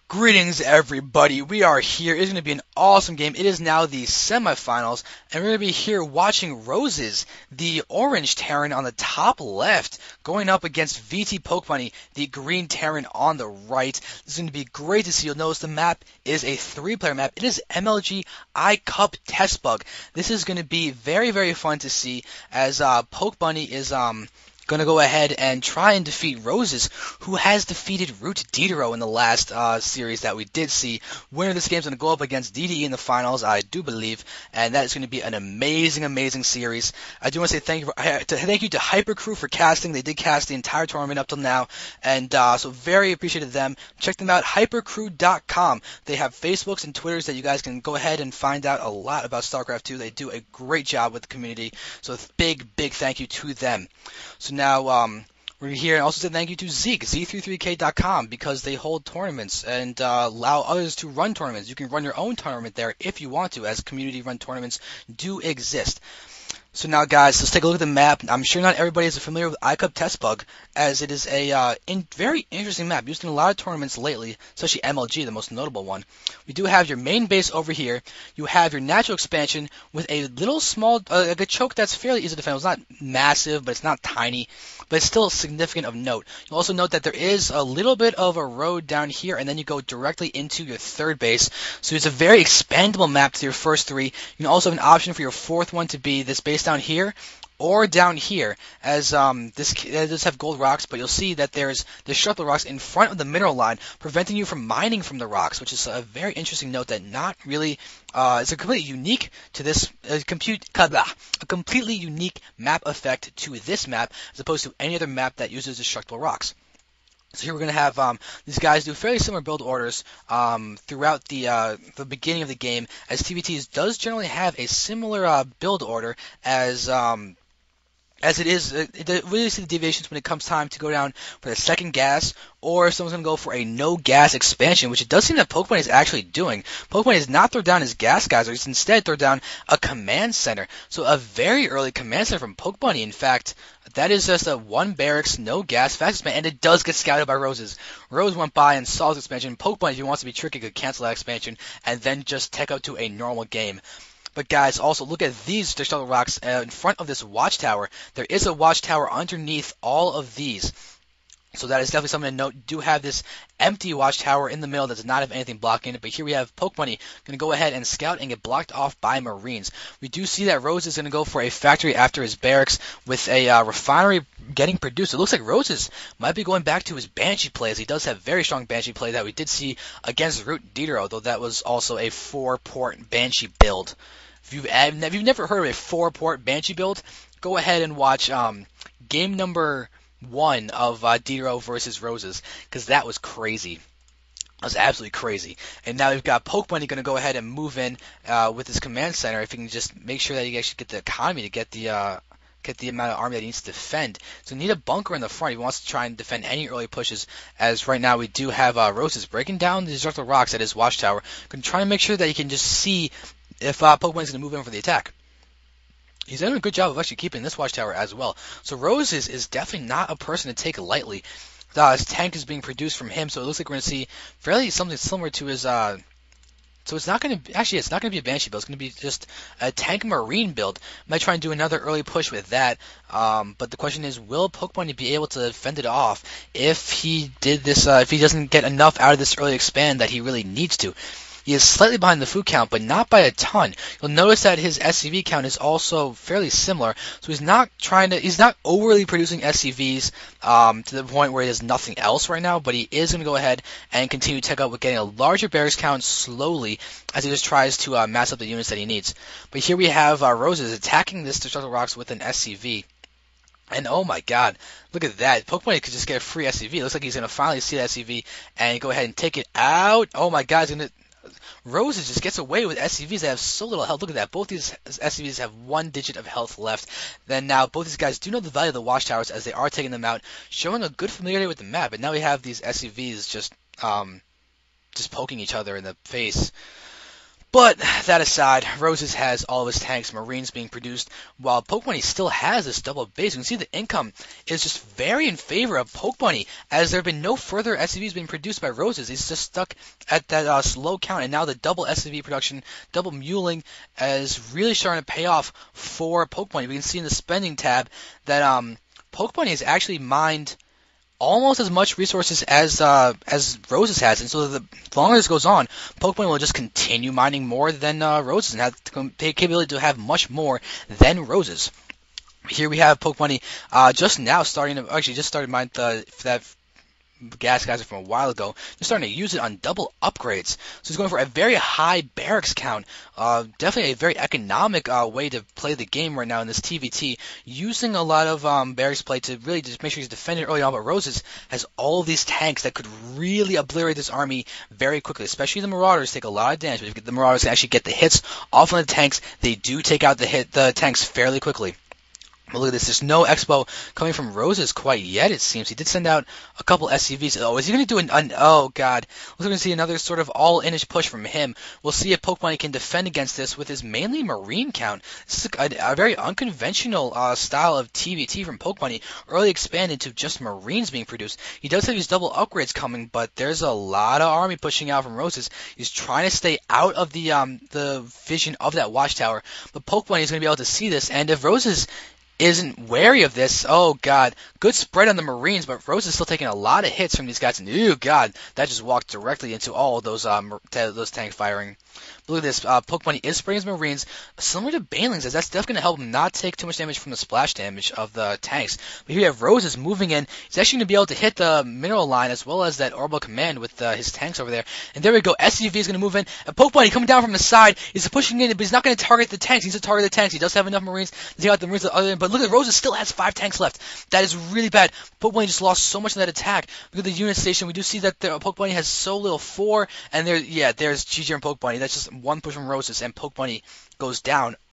Greetings, everybody. We are here. It's going to be an awesome game. It is now the semifinals, and we're going to be here watching Roses, the orange Terran on the top left, going up against VTPokebunny, the green Terran on the right. This is going to be great to see. You'll notice the map is a three-player map. It is MLG iCCup Testbug. This is going to be very, very fun to see as Pokebunny is going to go ahead and try and defeat Roses, who has defeated Root Dedero in the last series that we did see. Winner of this game is going to go up against DDE in the finals, I do believe, and that is going to be an amazing, amazing series. I do want to say thank you to Hypercrew for casting. They did cast the entire tournament up till now, and so very appreciated them. Check them out, hypercrew.com. They have Facebooks and Twitters that you guys can go ahead and find out a lot about StarCraft 2. They do a great job with the community, so big, big thank you to them. So now we're here, and also say thank you to Zeke, Z33K.com, because they hold tournaments and allow others to run tournaments. You can run your own tournament there if you want to, as community-run tournaments do exist. So now, guys, let's take a look at the map. I'm sure not everybody is familiar with iCCup Testbug, as it is a very interesting map, used in a lot of tournaments lately, especially MLG, the most notable one. We do have your main base over here. You have your natural expansion with a little small, like a choke that's fairly easy to defend. It's not massive, but it's not tiny, but it's still significant of note. You'll also note that there is a little bit of a road down here, and then you go directly into your third base. So it's a very expandable map to your first three. You can also have an option for your fourth one to be this base down here or down here, as this does have gold rocks, but you'll see that there's destructible rocks in front of the mineral line, preventing you from mining from the rocks, which is a very interesting note that not really is a completely unique to this a completely unique map effect to this map, as opposed to any other map that uses destructible rocks. So here we're going to have these guys do fairly similar build orders throughout the beginning of the game, as TVTs does generally have a similar build order as it is. Really see the deviations when it comes time to go down for the second gas, or if someone's going to go for a no gas expansion, which it does seem that Pokebunny is actually doing. Pokebunny does not throw down his gas guys, or he's instead throw down a command center. So a very early command center from Pokebunny. In fact, that is just a one barracks, no gas, fast expansion, and it does get scouted by Roses. Rose went by and saw his expansion. Pokebunny, if he wants to be tricky, could cancel that expansion and then just take out to a normal game. But guys, also look at these destructible rocks in front of this watchtower. There is a watchtower underneath all of these. So that is definitely something to note. You do have this empty watchtower in the middle that does not have anything blocking it. But here we have Pokebunny going to go ahead and scout and get blocked off by Marines. We do see that Rose is going to go for a factory after his barracks with a refinery getting produced. It looks like Roses might be going back to his Banshee play, as he does have very strong Banshee play that we did see against Root Dedero, though that was also a 4-port Banshee build. If you've never heard of a 4-port Banshee build, go ahead and watch game number 1 of Dedero versus Roses, because that was crazy. That was absolutely crazy. And now we've got Pokebunny going to go ahead and move in with his command center. If he can just make sure that he actually get the economy to get the amount of army that he needs to defend. So you need a bunker in the front if he wants to try and defend any early pushes, as right now we do have Roses breaking down the destructible rocks at his watchtower. Going to try and make sure that he can just see if Pokebunny's going to move in for the attack. He's done a good job of actually keeping this watchtower as well. So Roses is definitely not a person to take lightly. His tank is being produced from him, so it looks like we're going to see fairly something similar to his. So it's not going to it's not going to be a Banshee build. It's going to be just a tank Marine build. Might try and do another early push with that. But the question is, will Pokebunny be able to fend it off if he did this? If he doesn't get enough out of this early expand that he really needs to? He is slightly behind the food count, but not by a ton. You'll notice that his SCV count is also fairly similar, so he's not overly producing SCVs to the point where he has nothing else right now, but he is going to go ahead and continue to take up with getting a larger barracks count slowly as he just tries to mass up the units that he needs. But here we have Roses attacking this destructible rocks with an SCV. And oh my god, look at that. Pokebunny could just get a free SCV. It looks like he's going to finally see that SCV and go ahead and take it out. Oh my god, he's going to... Roses just gets away with SCVs that have so little health. Look at that. Both these SCVs have 1 digit of health left. Then now both these guys do know the value of the watchtowers as they are taking them out, showing a good familiarity with the map. And now we have these SCVs just poking each other in the face. But that aside, Roses has all of his tanks, Marines being produced, while Pokebunny still has this double base. You can see the income is just very in favor of Pokebunny, as there have been no further SCVs being produced by Roses. He's just stuck at that slow count, and now the double SCV production, double muling, is really starting to pay off for Pokebunny. We can see in the spending tab that Pokebunny has actually mined almost as much resources as Roses has, and so the longer this goes on, Pokemon will just continue mining more than Roses, and have the capability to have much more than Roses. Here we have Pokemon just now starting to actually just started mining that gas geyser from a while ago. They're starting to use it on double upgrades. So he's going for a very high barracks count. Definitely a very economic way to play the game right now in this TVT, using a lot of barracks play to really just make sure he's defending early on. But Roses has all of these tanks that could really obliterate this army very quickly, especially the Marauders take a lot of damage. But if the Marauders can actually get the hits off on the tanks, they do take out the tanks fairly quickly. But look at this. There's no Expo coming from Roses quite yet, it seems. He did send out a couple SCVs. Oh, is he going to do oh, God. We're going to see another sort of all-inish push from him. We'll see if Pokemon can defend against this with his mainly Marine count. This is a very unconventional style of TVT from Pokemon. Early expanded to just Marines being produced. He does have these double upgrades coming, but there's a lot of army pushing out from Roses. He's trying to stay out of the vision of that watchtower. But Pokemon is going to be able to see this, and if Roses isn't wary of this, oh God, good spread on the Marines, but Rose is still taking a lot of hits from these guys, and oh God, that just walked directly into all of those tank firing. Look at this, Pokemon is spraying his Marines, similar to Banelings, as that's definitely going to help him not take too much damage from the splash damage of the tanks. But here you have Roses moving in. He's actually going to be able to hit the mineral line as well as that orbital command with his tanks over there. And there we go, SCV is going to move in, and Pokemon coming down from the side, he's pushing in, but he's not going to target the tanks. He needs to target the tanks. He does have enough Marines to take out the Marines at the other end, but look at Roses still has 5 tanks left. That is really bad. Pokemon just lost so much in that attack. Look at the unit station. We do see that Pokemon has so little 4, and there's GG and Pokemon. That's just one push from Roses, and Pokemon goes down